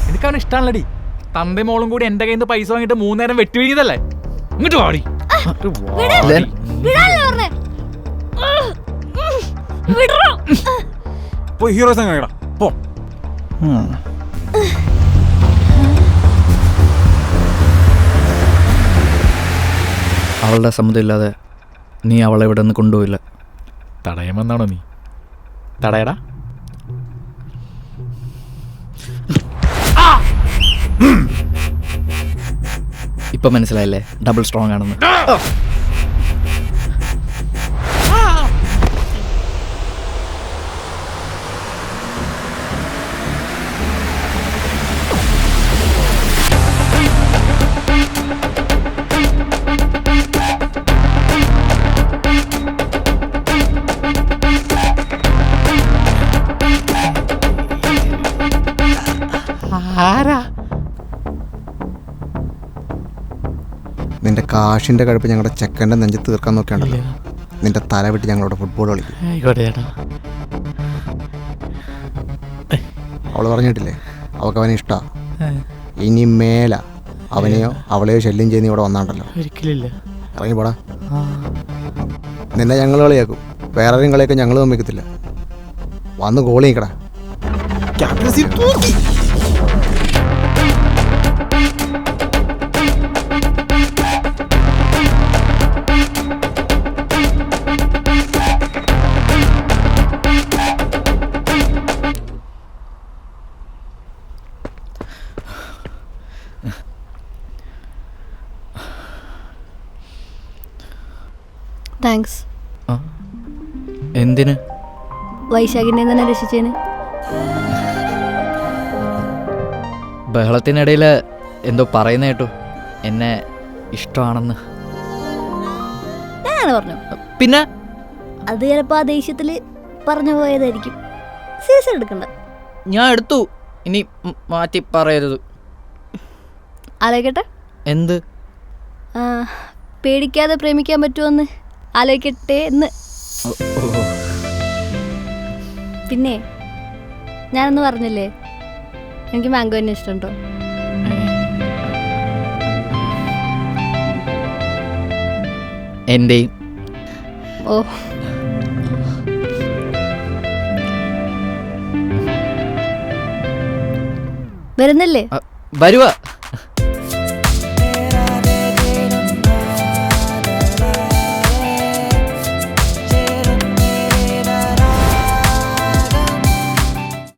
എനിക്കവന് ഇഷ്ടമാണല്ലടി. തന്റെ മോളും കൂടി എന്റെ കയ്യിൽ നിന്ന് പൈസ വാങ്ങിട്ട് 3 നേരം വെട്ടിവിഴിഞ്ഞതല്ലേ. ഇങ്ങോട്ട് വാടി. പോയി ഹീറോസ് കാണിക്കടാ പോ. അവളുടെ സമ്മതമില്ലാതെ നീ അവളെ ഇവിടെ നിന്ന് കൊണ്ടുപോയില്ല. തടയുമെന്നാണോ നീ? തടയടാ. ഇപ്പൊ മനസ്സിലായില്ലേ ഡബിൾ സ്ട്രോങ് ആണെന്ന്? ആരാ? നിന്റെ കാശിന്റെ കഴുപ്പ് ഞങ്ങളുടെ ചെക്കൻ്റെ നെഞ്ച് തീർക്കാൻ നോക്കിയാണ്ടല്ലോ, നിന്റെ തല വിട്ട് ഞങ്ങളോട് ഫുട്ബോൾ കളിക്കും. അവള് പറഞ്ഞിട്ടില്ലേ അവൾക്ക് അവനെ ഇഷ്ടാ. ഇനി മേല അവനെയോ അവളെയോ ശല്യം ചെയ്യുന്ന ഇവിടെ വന്നാണ്ടല്ലോ, ഇറങ്ങി പോടാ. നിന്നെ ഞങ്ങൾ കളിയാക്കും, വേറെ ആരും കളിയാക്കും ഞങ്ങൾ സമ്മതിക്കത്തില്ല. വന്ന് ഗോളി നിൽക്കടാ. താങ്ക്സ്. എന്തിന്? വൈശാഖിനെ തന്നെ രക്ഷിച്ചേന്. ബഹളത്തിനിടയിൽ എന്തോ പറയുന്ന കേട്ടു, എന്നെ ഇഷ്ടമാണെന്ന്. ഞാൻ പറഞ്ഞു. പിന്നെ അത് ചിലപ്പോൾ ആ ദേഷ്യത്തിൽ പറഞ്ഞു പോയതായിരിക്കും. സീരിയസ് എടുക്കണ്ട. ഞാൻ എടുത്തു, ഇനി മാറ്റി പറയരുത്. ആലോചിക്കട്ടെ. എന്ത്? പേടിക്കാതെ പ്രേമിക്കാൻ പറ്റുമെന്ന് ആലോചിക്കട്ടെ എന്ന്. പിന്നെ ഞാനൊന്ന് പറഞ്ഞില്ലേ എനിക്ക് മാംഗോ തന്നെ ഇഷ്ടമുണ്ടോ? എന്റെയും. ഓ, വരുന്നില്ലേ? വരുവാ.